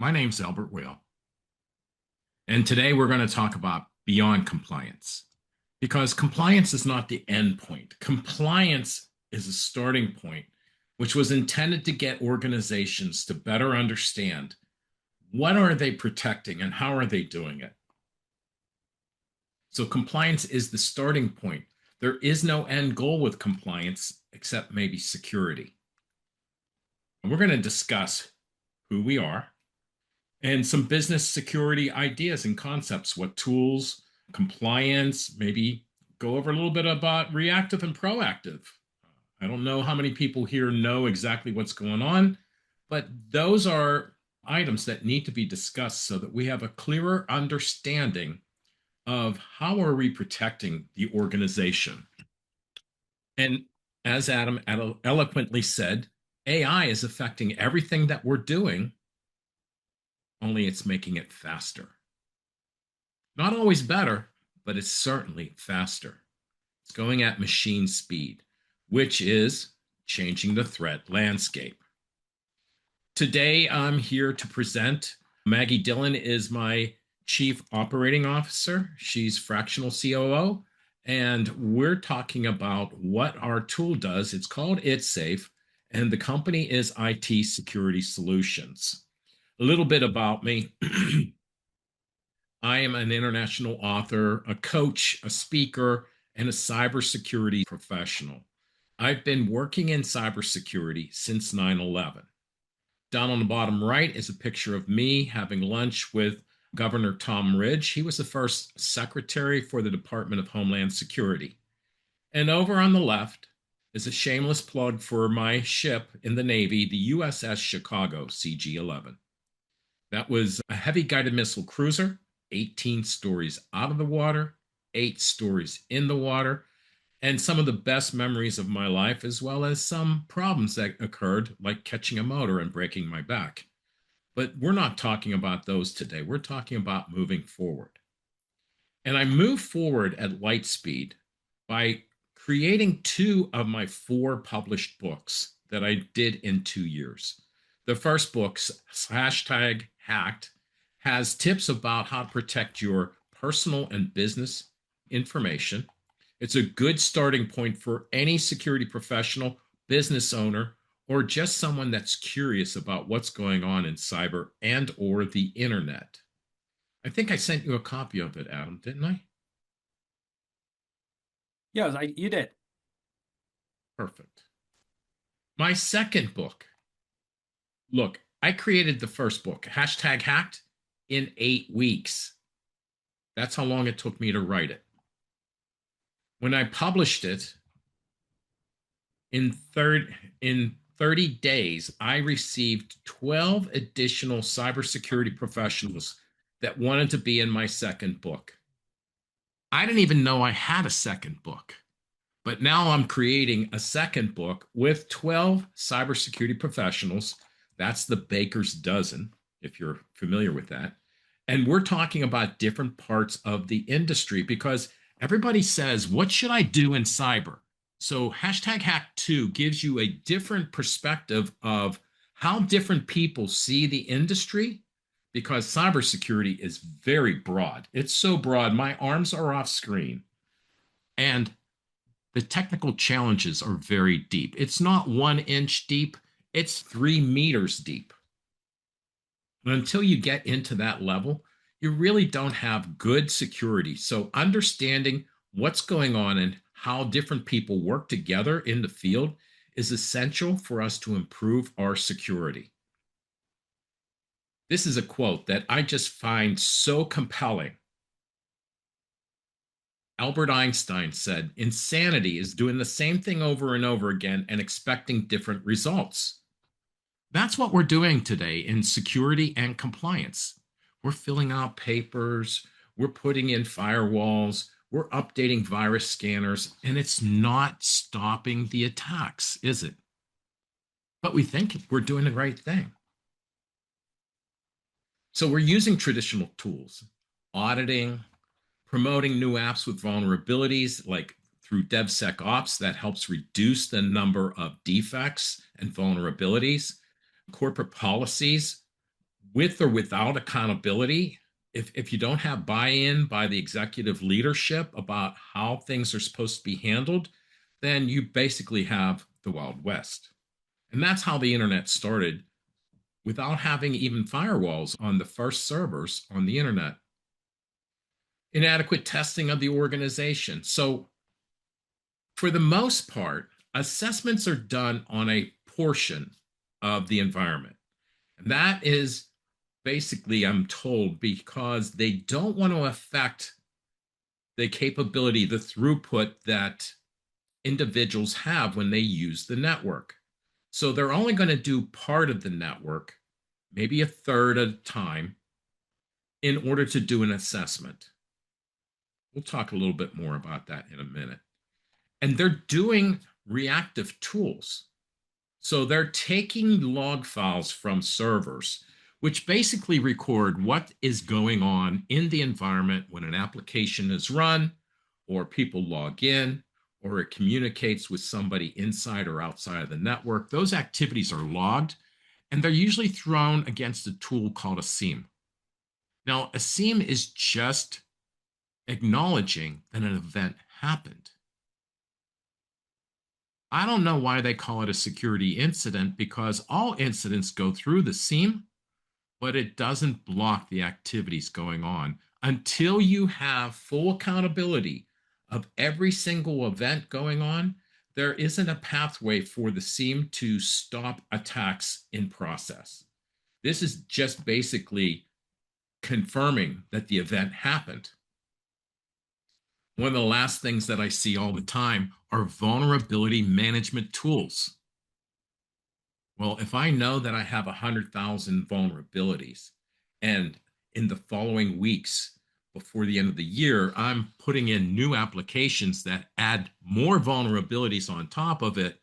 My name's Albert Whale, and today we're going to talk about beyond compliance because compliance is not the end point. Compliance is a starting point, which was intended to get organizations to better understand what are they protecting and how are they doing it. So compliance is the starting point. There is no end goal with compliance except maybe security. And we're going to discuss who we are and some business security ideas and concepts, what tools, compliance, maybe go over a little bit about reactive and proactive. I don't know how many people here know exactly what's going on, but those are items that need to be discussed so that we have a clearer understanding of how are we protecting the organization. And as Adam eloquently said, AI is affecting everything that we're doing, only it's making it faster. Not always better, but it's certainly faster. It's going at machine speed, which is changing the threat landscape. Today, I'm here to present. Maggie Dillon is my Chief Operating Officer. She's fractional COO, and we're talking about what our tool does. It's called It's Safe, and the company is IT Security Solutions. A little bit about me. I am an international author, a coach, a speaker, and a cybersecurity professional. I've been working in cybersecurity since 9/11. Down on the bottom right is a picture of me having lunch with Governor Tom Ridge. He was the first secretary for the Department of Homeland Security. And over on the left is a shameless plug for my ship in the Navy, the USS Chicago CG-11. That was a heavy guided missile cruiser, 18 stories out of the water, 8 stories in the water, and some of the best memories of my life, as well as some problems that occurred, like catching a motor and breaking my back. But we're not talking about those today. We're talking about moving forward. And I move forward at light speed by creating 2 of my 4 published books that I did in 2 years. The first book, hashtag hacked, has tips about how to protect your personal and business information. It's a good starting point for any security professional, business owner, or just someone that's curious about what's going on in cyber and or the internet. I think I sent you a copy of it, Adam, didn't I? Yeah, you did. Perfect. My second book. Look, I created the first book, hashtag hacked, in 8 weeks. That's how long it took me to write it. When I published it in 30 days, I received 12 additional cybersecurity professionals that wanted to be in my second book. I didn't even know I had a second book. But now I'm creating a second book with 12 cybersecurity professionals. That's the baker's dozen, if you're familiar with that. And we're talking about different parts of the industry because everybody says, what should I do in cyber? So hashtag hack 2 gives you a different perspective of how different people see the industry because cybersecurity is very broad. It's so broad, my arms are off screen. And the technical challenges are very deep. It's not 1 inch deep, it's 3 meters deep. And until you get into that level, you really don't have good security. So, understanding what's going on and how different people work together in the field is essential for us to improve our security. This is a quote that I just find so compelling. Albert Einstein said, insanity is doing the same thing over and over again and expecting different results. That's what we're doing today in security and compliance. We're filling out papers, we're putting in firewalls, we're updating virus scanners, and it's not stopping the attacks, is it? But we think we're doing the right thing. So we're using traditional tools, auditing, promoting new apps with vulnerabilities like through DevSecOps that helps reduce the number of defects and vulnerabilities, corporate policies with or without accountability, if you don't have buy-in by the executive leadership about how things are supposed to be handled, then you basically have the Wild West. And that's how the internet started without having even firewalls on the first servers on the internet. Inadequate testing of the organization. So, for the most part, assessments are done on a portion of the environment. And that is basically, I'm told, because they don't want to affect the capability, the throughput that individuals have when they use the network. So they're only going to do part of the network, maybe a third at a time, in order to do an assessment. We'll talk a little bit more about that in a minute. And they're doing reactive tools. So they're taking log files from servers, which basically record what is going on in the environment when an application is run, or people log in, or it communicates with somebody inside or outside of the network. Those activities are logged, and they're usually thrown against a tool called a SIEM. Now, a SIEM is just acknowledging that an event happened. I don't know why they call it a security incident, because all incidents go through the SIEM, but it doesn't block the activities going on until you have full accountability of every single event going on. There isn't a pathway for the SIEM to stop attacks in process. This is just basically confirming that the event happened. One of the last things that I see all the time are vulnerability management tools. Well, if I know that I have 100,000 vulnerabilities, and in the following weeks before the end of the year, I'm putting in new applications that add more vulnerabilities on top of it,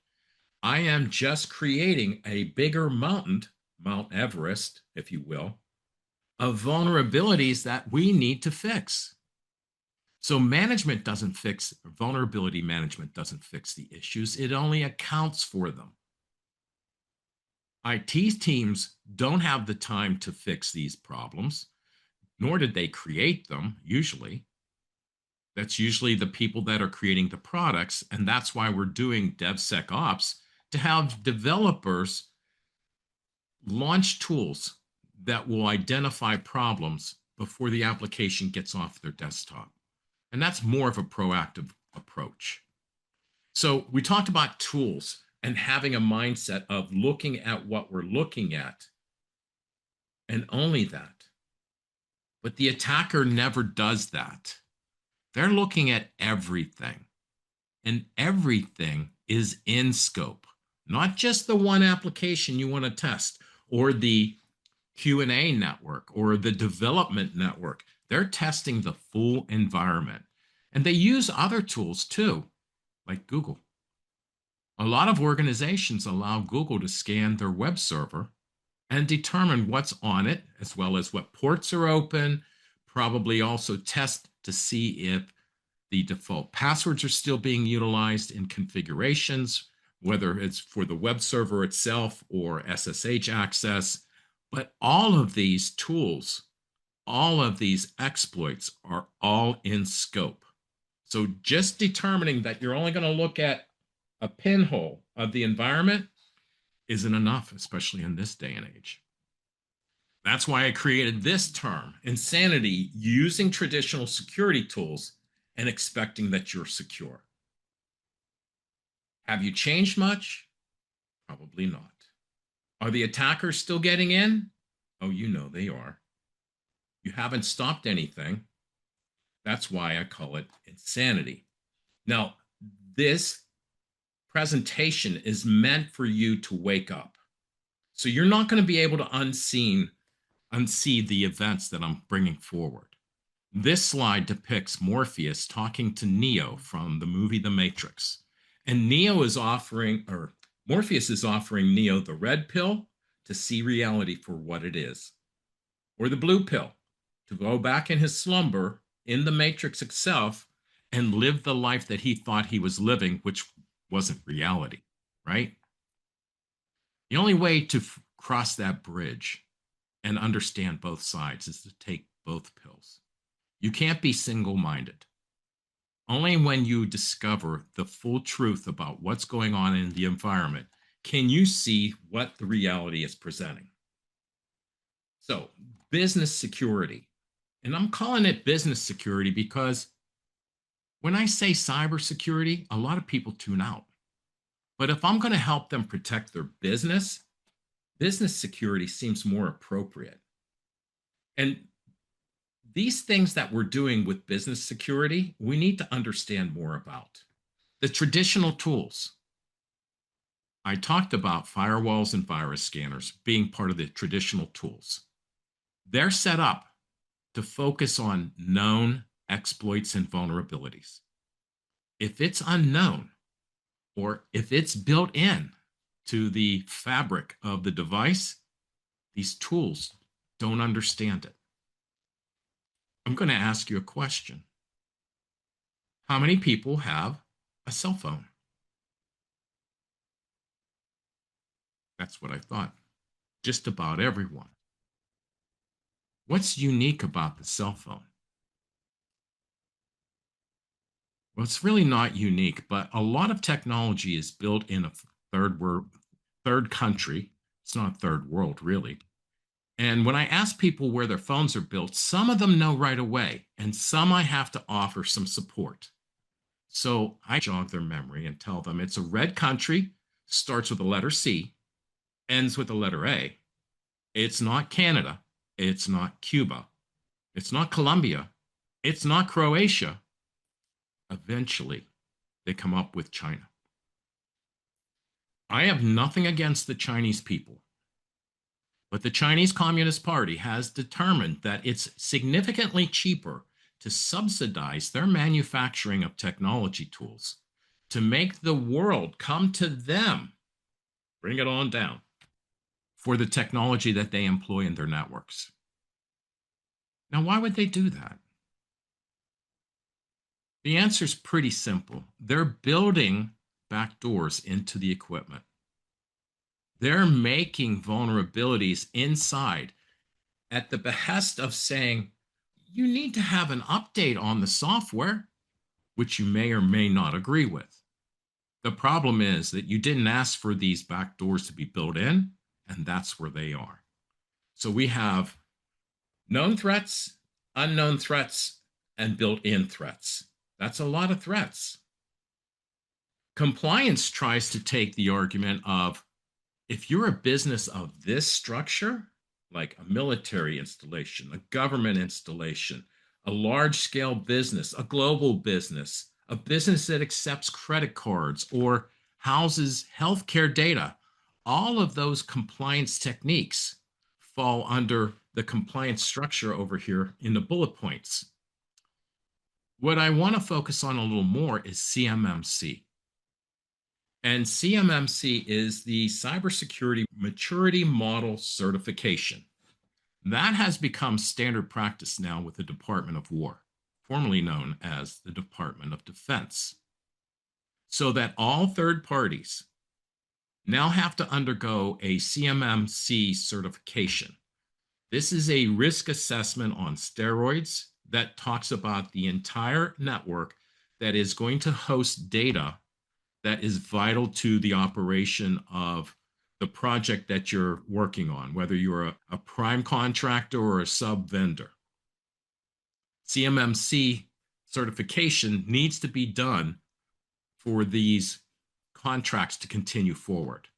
I am just creating a bigger mountain, Mount Everest, if you will, of vulnerabilities that we need to fix. So vulnerability management doesn't fix the issues. It only accounts for them. IT teams don't have the time to fix these problems, nor did they create them, usually. That's usually the people that are creating the products, and that's why we're doing DevSecOps, to have developers launch tools that will identify problems before the application gets off their desktop. And that's more of a proactive approach. So we talked about tools and having a mindset of looking at what we're looking at, and only that. But the attacker never does that. They're looking at everything, and everything is in scope, not just the one application you want to test, or the Q&A network, or the development network. They're testing the full environment. And they use other tools too, like Google. A lot of organizations allow Google to scan their web server and determine what's on it, as well as what ports are open, probably also test to see if the default passwords are still being utilized in configurations, whether it's for the web server itself or SSH access. But all of these tools, all of these exploits are all in scope. So just determining that you're only going to look at a pinhole of the environment isn't enough, especially in this day and age. That's why I created this term, insanity, using traditional security tools and expecting that you're secure. Have you changed much? Probably not. Are the attackers still getting in? Oh, you know they are. You haven't stopped anything. That's why I call it insanity. Now, this presentation is meant for you to wake up. So you're not going to be able to unsee the events that I'm bringing forward. This slide depicts Morpheus talking to Neo from the movie The Matrix. And Morpheus is offering Neo the red pill to see reality for what it is, or the blue pill to go back in his slumber in the Matrix itself and live the life that he thought he was living, which wasn't reality, right? The only way to cross that bridge and understand both sides, is to take both pills. You can't be single minded. Only when you discover the full truth about what's going on in the environment can you see what the reality is presenting. So, business security. And I'm calling it business security because when I say cybersecurity, a lot of people tune out. But if I'm going to help them protect their business, business security seems more appropriate. And these things that we're doing with business security, we need to understand more about. The traditional tools. I talked about firewalls and virus scanners being part of the traditional tools. They're set up to focus on known exploits and vulnerabilities. If it's unknown, or if it's built in to the fabric of the device, these tools don't understand it. I'm going to ask you a question. How many people have a cell phone? That's what I thought. Just about everyone. What's unique about the cell phone? Well, it's really not unique, but a lot of technology is built in a third country. It's not third world, really. And when I ask people where their phones are built, some of them know right away, and some I have to offer some support. So I jog their memory and tell them it's a red country, starts with the letter C, ends with the letter A. It's not Canada. It's not Cuba. It's not Colombia. It's not Croatia. Eventually, they come up with China. I have nothing against the Chinese people, but the Chinese Communist Party has determined that it's significantly cheaper to subsidize their manufacturing of technology tools to make the world come to them, bring it on down, for the technology that they employ in their networks. Now, why would they do that? The answer is pretty simple. They're building backdoors into the equipment. They're making vulnerabilities inside at the behest of saying, you need to have an update on the software, which you may or may not agree with. The problem is that you didn't ask for these backdoors to be built in, and that's where they are. So we have known threats, unknown threats, and built-in threats. That's a lot of threats. Compliance tries to take the argument of, if you're a business of this structure, like a military installation, a government installation, a large-scale business, a global business, a business that accepts credit cards or houses healthcare data, all of those compliance techniques fall under the compliance structure over here in the bullet points. What I want to focus on a little more is CMMC. And CMMC is the Cybersecurity Maturity Model Certification. That has become standard practice now with the Department of War, formerly known as the Department of Defense, so that all third parties now have to undergo a CMMC certification. This is a risk assessment on steroids that talks about the entire network that is going to host data that is vital to the operation of the project that you're working on, whether you're a prime contractor or a sub vendor. CMMC certification needs to be done for these contracts to continue forward.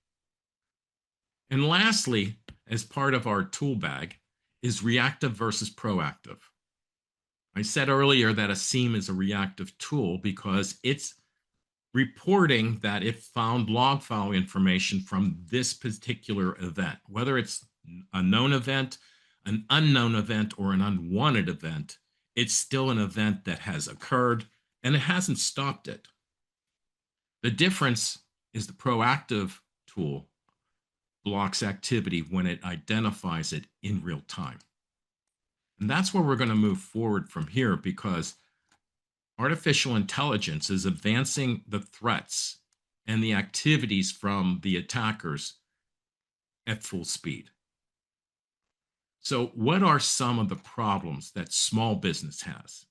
And lastly, as part of our tool bag, is reactive versus proactive. I said earlier that a SIEM is a reactive tool because it's reporting that it found log file information from this particular event, whether it's a known event, an unknown event, or an unwanted event. It's still an event that has occurred and it hasn't stopped it. The difference is the proactive tool blocks activity when it identifies it in real time. And that's where we're going to move forward from here, because artificial intelligence is advancing the threats and the activities from the attackers at full speed. So, what are some of the problems that small business has?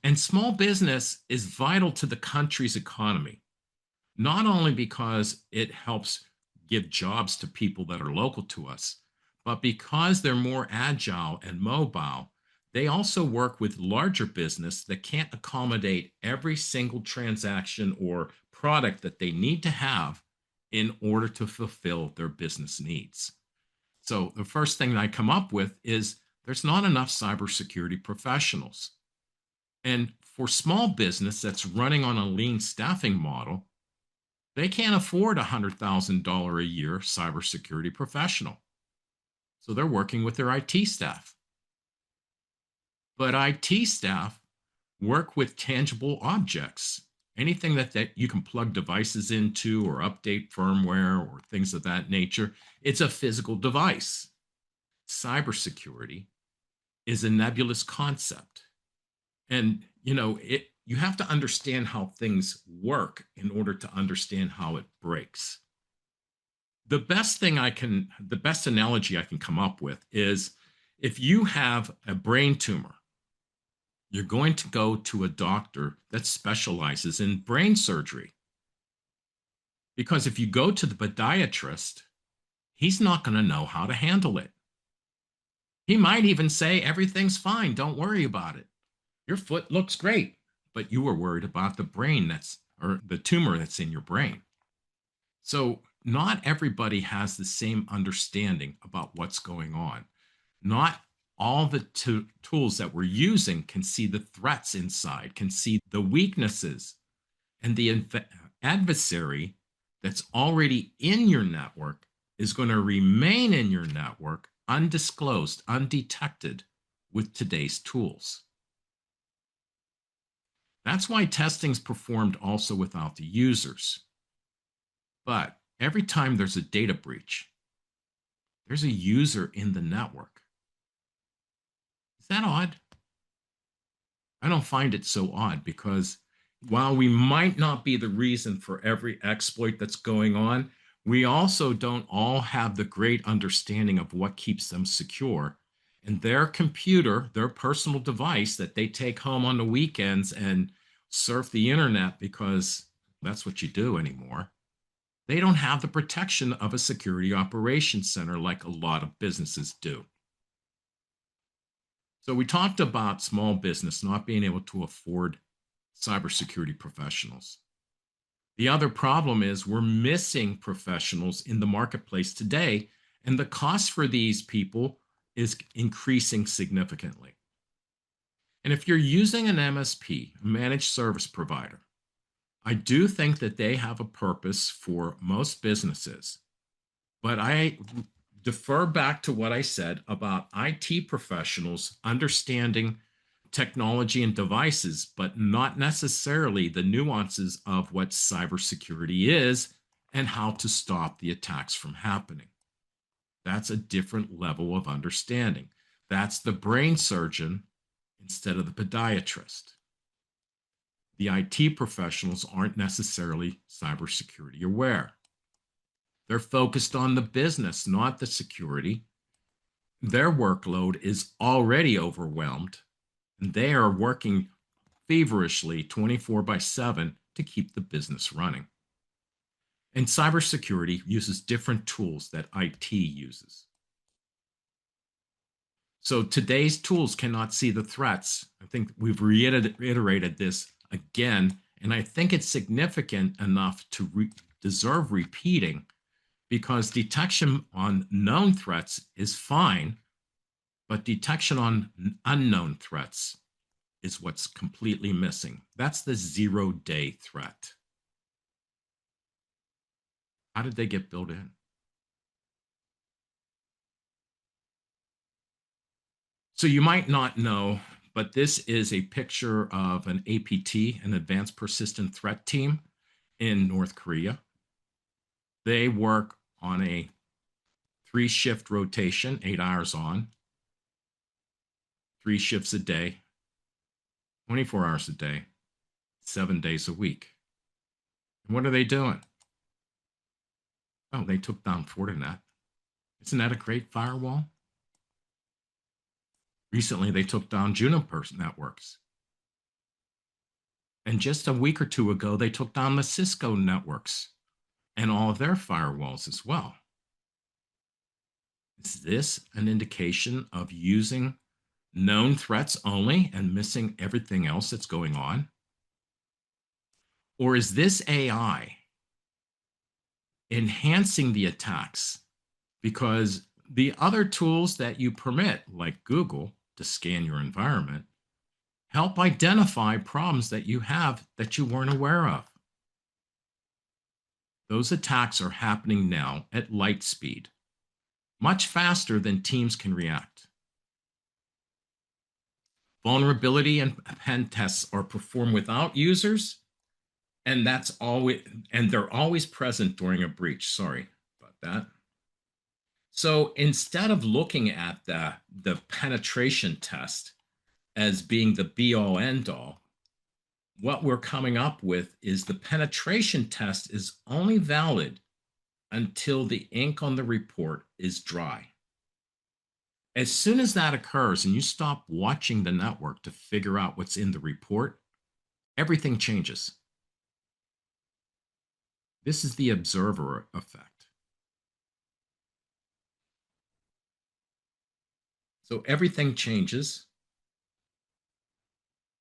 And small business is vital to the country's economy, not only because it helps give jobs to people that are local to us, but because they're more agile and mobile. They also work with larger business that can't accommodate every single transaction or product that they need to have in order to fulfill their business needs. So, the first thing I come up with is there's not enough cybersecurity professionals. And for small business that's running on a lean staffing model, they can't afford a $100,000 a year cybersecurity professional. So they're working with their IT staff. But IT staff work with tangible objects. Anything that you can plug devices into or update firmware or things of that nature, it's a physical device. Cybersecurity is a nebulous concept. And you have to understand how things work in order to understand how it breaks. The best analogy I can come up with is if you have a brain tumor, you're going to go to a doctor that specializes in brain surgery. Because if you go to the podiatrist, he's not going to know how to handle it. He might even say, everything's fine, don't worry about it. Your foot looks great, but you were worried about the brain or the tumor that's in your brain. So, not everybody has the same understanding about what's going on. Not all the tools that we're using can see the threats inside, can see the weaknesses, and the adversary that's already in your network is going to remain in your network undisclosed, undetected with today's tools. That's why testing is performed also without the users. But every time there's a data breach, there's a user in the network. Is that odd? I don't find it so odd because while we might not be the reason for every exploit that's going on, we also don't all have the great understanding of what keeps them secure. And their computer, their personal device that they take home on the weekends and surf the internet because that's what you do anymore, they don't have the protection of a security operations center like a lot of businesses do. So we talked about small business not being able to afford cybersecurity professionals. The other problem is we're missing professionals in the marketplace today, and the cost for these people is increasing significantly. And if you're using an MSP, a managed service provider, I do think that they have a purpose for most businesses. But I defer back to what I said about IT professionals understanding technology and devices, but not necessarily the nuances of what cybersecurity is and how to stop the attacks from happening. That's a different level of understanding. That's the brain surgeon instead of the podiatrist. The IT professionals aren't necessarily cybersecurity aware. They're focused on the business, not the security. Their workload is already overwhelmed, and they are working feverishly 24/7 to keep the business running. And cybersecurity uses different tools that IT uses. So today's tools cannot see the threats. I think we've reiterated this again, and I think it's significant enough to deserve repeating because detection on known threats is fine, but detection on unknown threats is what's completely missing. That's the 0-day threat. How did they get built in? So you might not know, but this is a picture of an APT, an Advanced Persistent Threat Team in North Korea. They work on a 3-shift rotation, 8 hours on, 3 shifts a day, 24 hours a day, 7 days a week. And what are they doing? Oh, they took down Fortinet. Isn't that a great firewall? Recently, they took down Juniper networks. And just a week or two ago, they took down the Cisco networks and all of their firewalls as well. Is this an indication of using known threats only and missing everything else that's going on? Or is this AI enhancing the attacks because the other tools that you permit, like Google, to scan your environment, help identify problems that you have that you weren't aware of? Those attacks are happening now at light speed, much faster than teams can react. Vulnerability and pen tests are performed without users, and they're always present during a breach. Sorry about that. So instead of looking at the penetration test as being the be all end all, what we're coming up with is the penetration test is only valid until the ink on the report is dry. As soon as that occurs and you stop watching the network to figure out what's in the report, everything changes. This is the observer effect. So everything changes,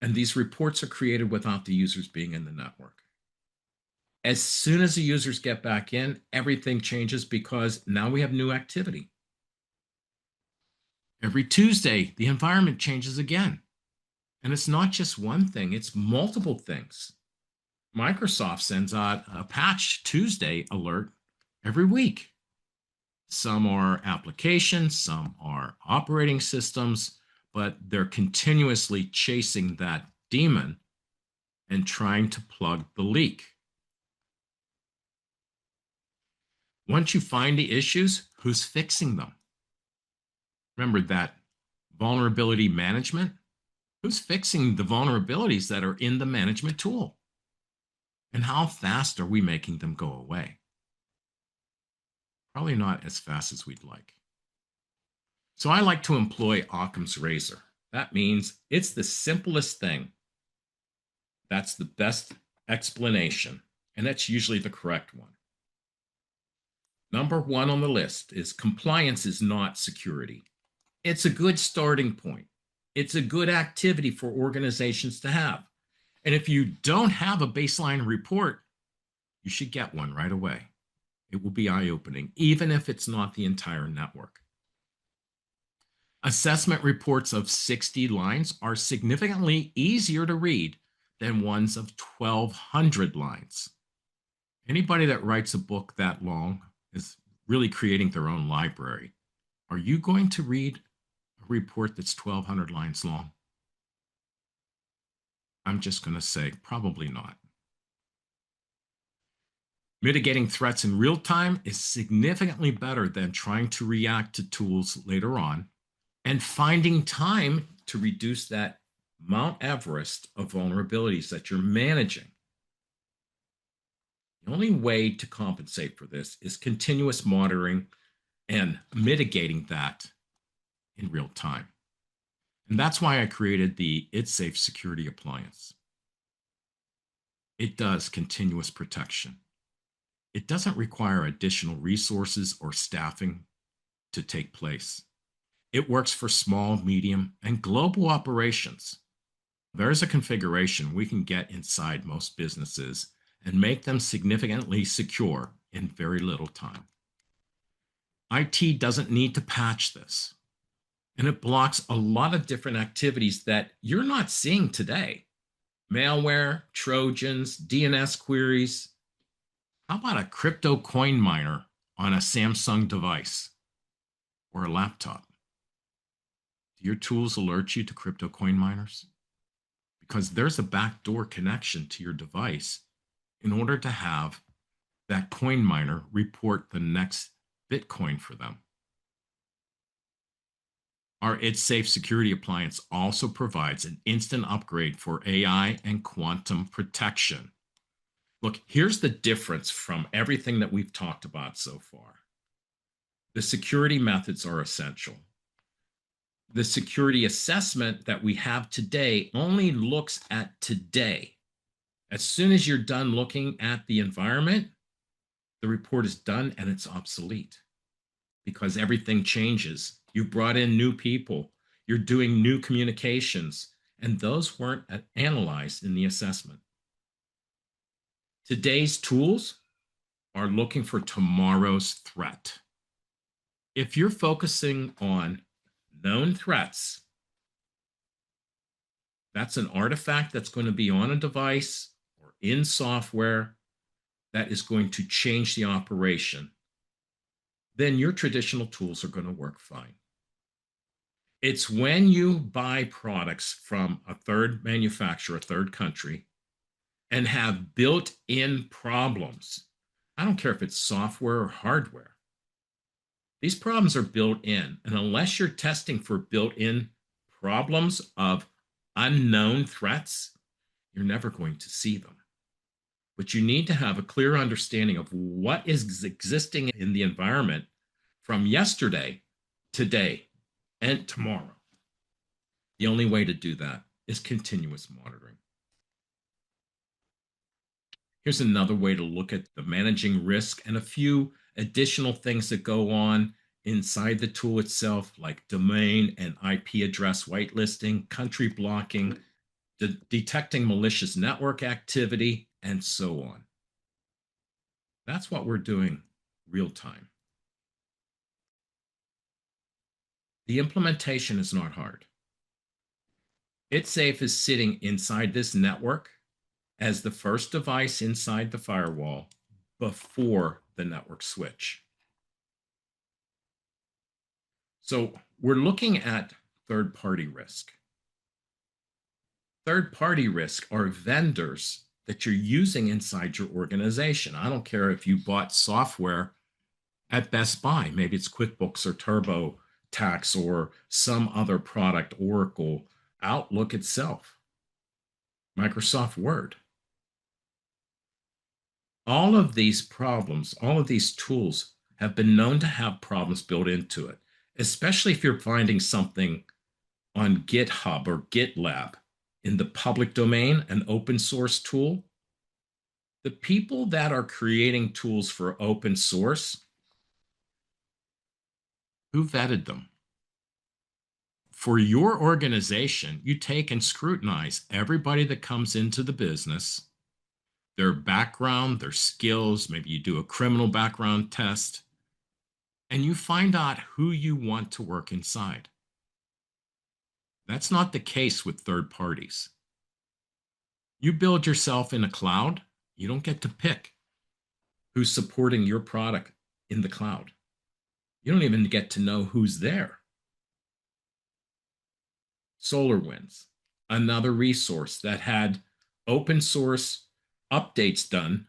and these reports are created without the users being in the network. As soon as the users get back in, everything changes because now we have new activity. Every Tuesday, the environment changes again. And it's not just one thing, it's multiple things. Microsoft sends out a patch Tuesday alert every week. Some are applications, some are operating systems, but they're continuously chasing that demon and trying to plug the leak. Once you find the issues, who's fixing them? Remember that vulnerability management? Who's fixing the vulnerabilities that are in the management tool? And how fast are we making them go away? Probably not as fast as we'd like. So I like to employ Occam's razor. That means it's the simplest thing. That's the best explanation, and that's usually the correct one. Number one on the list is compliance is not security. It's a good starting point. It's a good activity for organizations to have. And if you don't have a baseline report, you should get one right away. It will be eye-opening, even if it's not the entire network. Assessment reports of 60 lines are significantly easier to read than ones of 1,200 lines. Anybody that writes a book that long is really creating their own library. Are you going to read a report that's 1,200 lines long? I'm just going to say probably not. Mitigating threats in real time is significantly better than trying to react to tools later on, and finding time to reduce that Mount Everest of vulnerabilities that you're managing. The only way to compensate for this is continuous monitoring and mitigating that in real time. And that's why I created the It's Safe Security Appliance. It does continuous protection. It doesn't require additional resources or staffing to take place. It works for small, medium, and global operations. There's a configuration we can get inside most businesses and make them significantly secure in very little time. IT doesn't need to patch this, and it blocks a lot of different activities that you're not seeing today. Malware, Trojans, DNS queries. How about a crypto coin miner on a Samsung device or a laptop? Do your tools alert you to crypto coin miners? Because there's a backdoor connection to your device in order to have that coin miner report the next Bitcoin for them. Our It's Safe Security Appliance also provides an instant upgrade for AI and quantum protection. Look, here's the difference from everything that we've talked about so far. The security methods are essential. The security assessment that we have today only looks at today. As soon as you're done looking at the environment, the report is done and it's obsolete because everything changes. You brought in new people, you're doing new communications, and those weren't analyzed in the assessment. Today's tools are looking for tomorrow's threat. If you're focusing on known threats, that's an artifact that's going to be on a device or in software that is going to change the operation, then your traditional tools are going to work fine. It's when you buy products from a third manufacturer, a third country, and have built-in problems. I don't care if it's software or hardware. These problems are built in, and unless you're testing for built-in problems of unknown threats, you're never going to see them. But you need to have a clear understanding of what is existing in the environment from yesterday, today, and tomorrow. The only way to do that is continuous monitoring. Here's another way to look at the managing risk and a few additional things that go on inside the tool itself, like domain and IP address whitelisting, country blocking, detecting malicious network activity, and so on. That's what we're doing real time. The implementation is not hard. ItSafe is sitting inside this network as the first device inside the firewall before the network switch. So we're looking at third-party risk. Third-party risk are vendors that you're using inside your organization. I don't care if you bought software at Best Buy, maybe it's QuickBooks or TurboTax or some other product, Oracle, Outlook itself, Microsoft Word. All of these problems, all of these tools have been known to have problems built into it, especially if you're finding something on GitHub or GitLab in the public domain, an open source tool. The people that are creating tools for open source, who vetted them? For your organization, you take and scrutinize everybody that comes into the business, their background, their skills, maybe you do a criminal background test, and you find out who you want to work inside. That's not the case with third parties. You build yourself in a cloud, you don't get to pick who's supporting your product in the cloud. You don't even get to know who's there. SolarWinds, another resource that had open source updates done.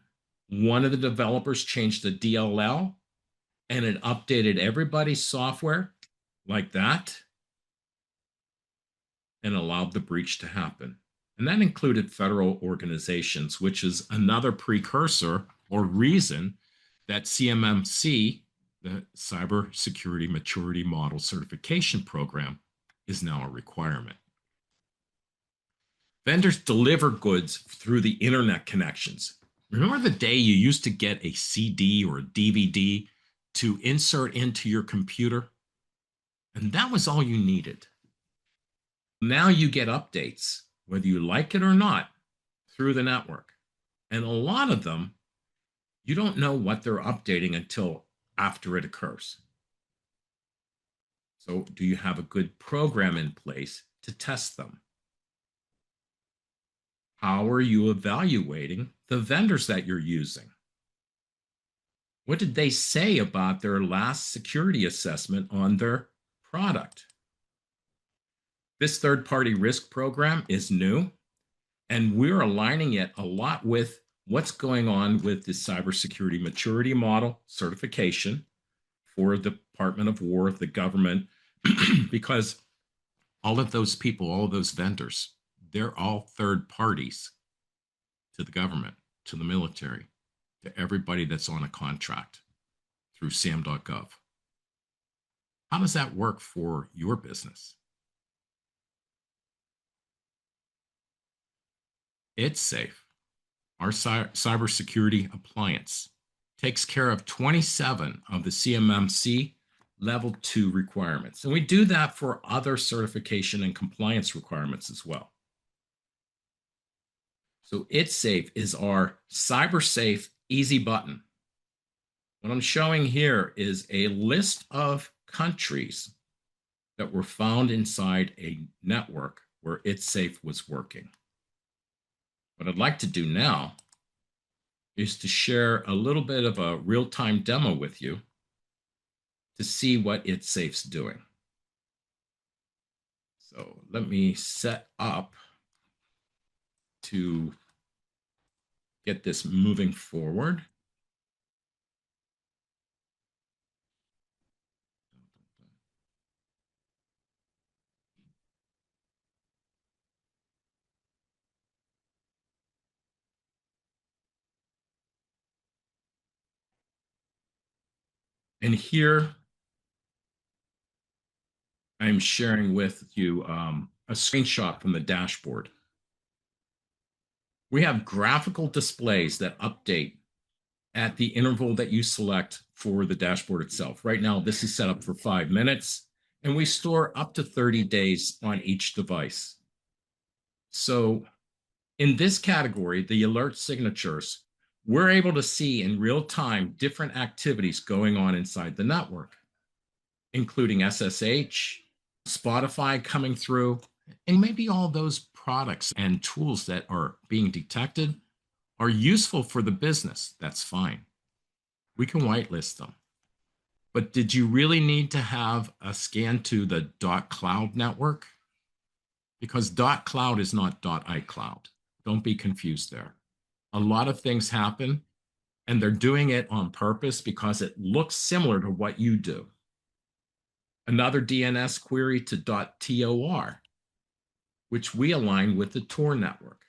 One of the developers changed the DLL and it updated everybody's software like that and allowed the breach to happen. And that included federal organizations, which is another precursor or reason that CMMC, the Cybersecurity Maturity Model Certification Program, is now a requirement. Vendors deliver goods through the internet connections. Remember the day you used to get a CD or a DVD to insert into your computer? And that was all you needed. Now you get updates, whether you like it or not, through the network. And a lot of them, you don't know what they're updating until after it occurs. So do you have a good program in place to test them? How are you evaluating the vendors that you're using? What did they say about their last security assessment on their product? This third-party risk program is new, and we're aligning it a lot with what's going on with the Cybersecurity Maturity Model certification for the Department of War, the government, because all of those people, all of those vendors, they're all third parties to the government, to the military, to everybody that's on a contract through sam.gov. How does that work for your business? It's safe. Our cybersecurity appliance takes care of 27 of the CMMC level 2 requirements. And we do that for other certification and compliance requirements as well. So It's Safe is our cyber safe easy button. What I'm showing here is a list of countries that were found inside a network where It's Safe was working. What I'd like to do now is to share a little bit of a real-time demo with you to see what It's Safe's doing. So let me set up to get this moving forward. And here I'm sharing with you a screenshot from the dashboard. We have graphical displays that update at the interval that you select for the dashboard itself. Right now, this is set up for 5 minutes, and we store up to 30 days on each device. So in this category, the alert signatures, we're able to see in real time different activities going on inside the network, including SSH, Spotify coming through, and maybe all those products and tools that are being detected are useful for the business. That's fine. We can whitelist them. But did you really need to have a scan to the .cloud network? Because .cloud is not .iCloud. Don't be confused there. A lot of things happen, and they're doing it on purpose because it looks similar to what you do. Another DNS query to .tor, which we align with the Tor network.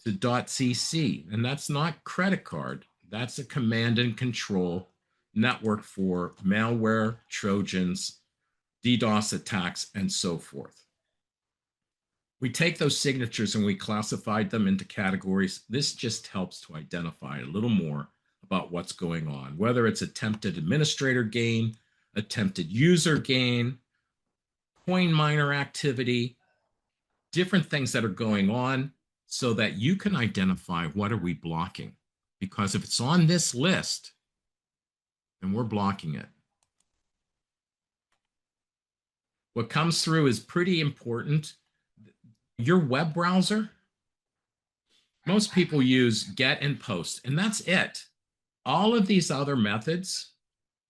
To .cc, and that's not credit card. That's a command and control network for malware, Trojans, DDoS attacks, and so forth. We take those signatures and we classified them into categories. This just helps to identify a little more about what's going on, whether it's attempted administrator gain, attempted user gain, coin miner activity, different things that are going on so that you can identify what are we blocking. Because if it's on this list, then we're blocking it. What comes through is pretty important. Your web browser, most people use get and post, and that's it. All of these other methods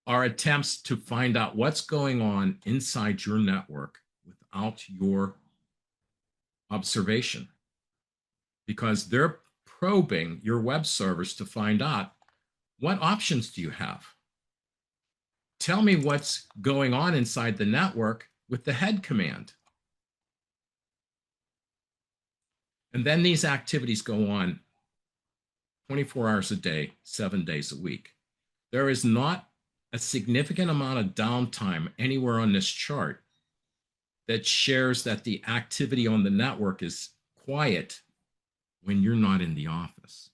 are attempts to find out what's going on inside your network without your observation, because they're probing your web servers to find out what options do you have. Tell me what's going on inside the network with the head command. And then these activities go on 24 hours a day, 7 days a week. There is not a significant amount of downtime anywhere on this chart that shares that the activity on the network is quiet when you're not in the office.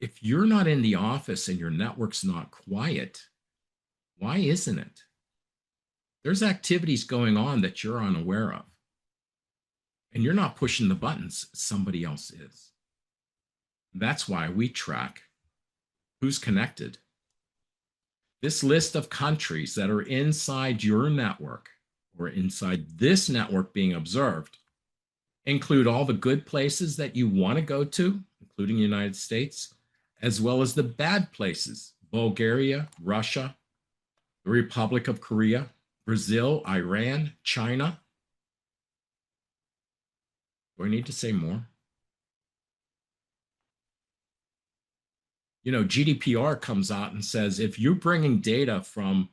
If you're not in the office and your network's not quiet, why isn't it? There's activities going on that you're unaware of. And you're not pushing the buttons, somebody else is. That's why we track who's connected. This list of countries that are inside your network or inside this network being observed include all the good places that you want to go to, including the United States, as well as the bad places, Bulgaria, Russia, the Republic of Korea, Brazil, Iran, China. Do I need to say more? You know, GDPR comes out and says if you're bringing data from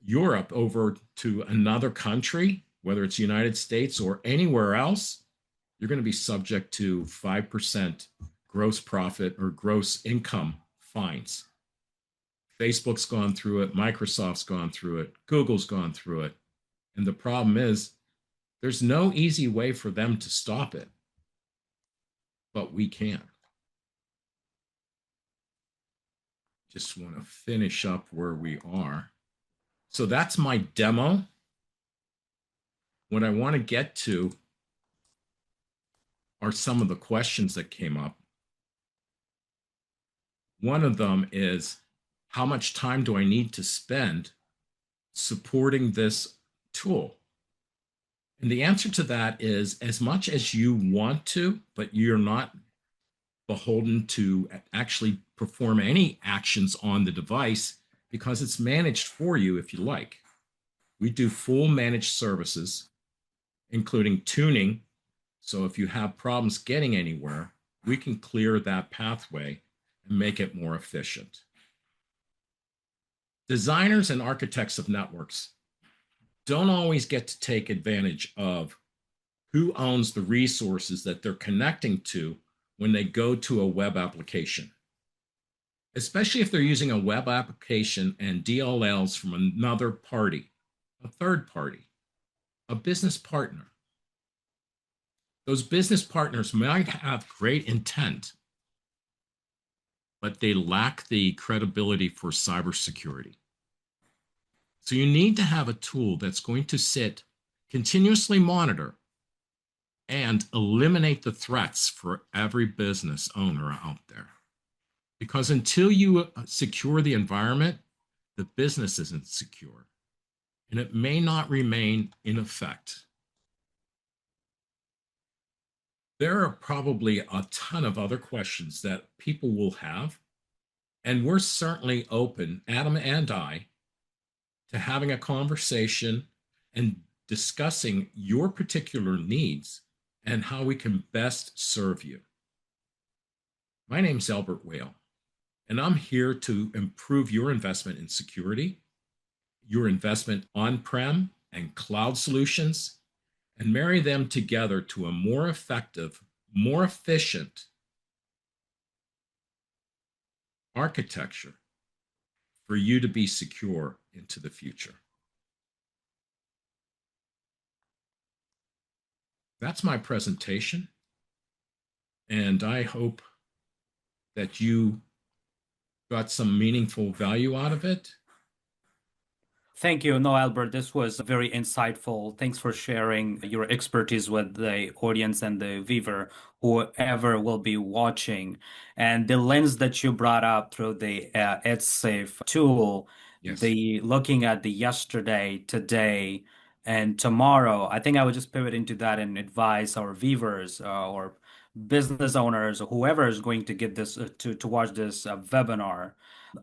Europe over to another country, whether it's the United States or anywhere else, you're going to be subject to 5% gross profit or gross income fines. Facebook's gone through it, Microsoft's gone through it, Google's gone through it. And the problem is There's no easy way for them to stop it, but we can. Just want to finish up where we are. So that's my demo. What I want to get to are some of the questions that came up. One of them is, how much time do I need to spend supporting this tool? And the answer to that is as much as you want to, but you're not beholden to actually perform any actions on the device because it's managed for you if you like. We do full managed services, including tuning. So if you have problems getting anywhere, we can clear that pathway and make it more efficient. Designers and architects of networks don't always get to take advantage of who owns the resources that they're connecting to when they go to a web application, especially if they're using a web application and DLLs from another party, a third party, a business partner. Those business partners might have great intent, but they lack the credibility for cybersecurity. So you need to have a tool that's going to sit, continuously monitor, and eliminate the threats for every business owner out there. Because until you secure the environment, the business isn't secure, and it may not remain in effect. There are probably a ton of other questions that people will have, and we're certainly open, Adam and I, to having a conversation and discussing your particular needs and how we can best serve you. My name's Albert Whale, and I'm here to improve your investment in security, your investment on-prem and cloud solutions, and marry them together to a more effective, more efficient architecture for you to be secure into the future. That's my presentation, and I hope that you got some meaningful value out of it. Thank you. No, Albert, this was very insightful. Thanks for sharing your expertise with the audience and the viewer, whoever will be watching. And the lens that you brought up through the EdSafe tool, Yes. the looking at the yesterday, today, and tomorrow, I think I would just pivot into that and advise our viewers or business owners or whoever is going to get this to watch this webinar.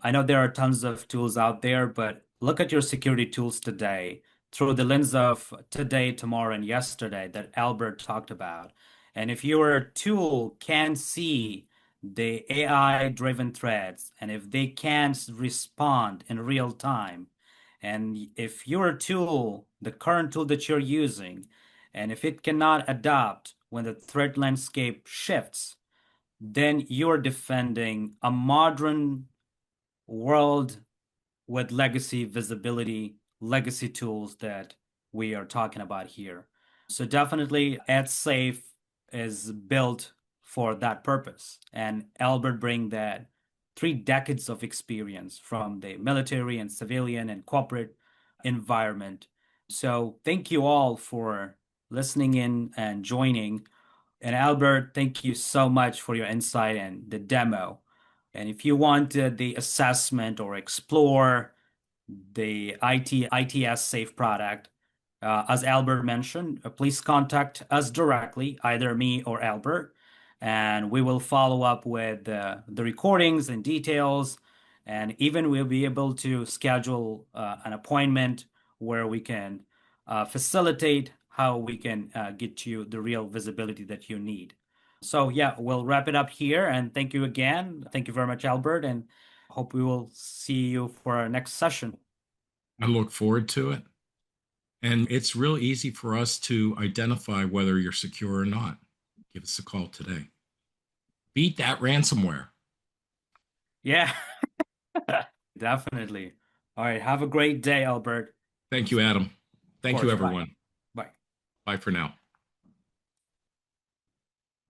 I know there are tons of tools out there, but look at your security tools today through the lens of today, tomorrow, and yesterday that Albert talked about. And if your tool can see the AI-driven threats, and if they can respond in real time, and if your tool, the current tool that you're using, and if it cannot adapt when the threat landscape shifts, then you're defending a modern world with legacy visibility, legacy tools that we are talking about here. So definitely AdSafe is built for that purpose. And Albert bring that 3 decades of experience from the military and civilian and corporate environment. So thank you all for listening in and joining. And Albert, thank you so much for your insight and the demo. And if you want the assessment or explore the ITS Safe product, as Albert mentioned, please contact us directly, either me or Albert, and we will follow up with the recordings and details, and even we'll be able to schedule an appointment where we can facilitate how we can get you the real visibility that you need. So yeah, we'll wrap it up here, and thank you again. Thank you very much, Albert, and hope we will see you for our next session. I look forward to it. And it's real easy for us to identify whether you're secure or not. Give us a call today. Beat that ransomware. Yeah, definitely. All right, have a great day, Albert. Thank you, Adam. Of Thank you, course, bye. everyone. Bye. Bye for now.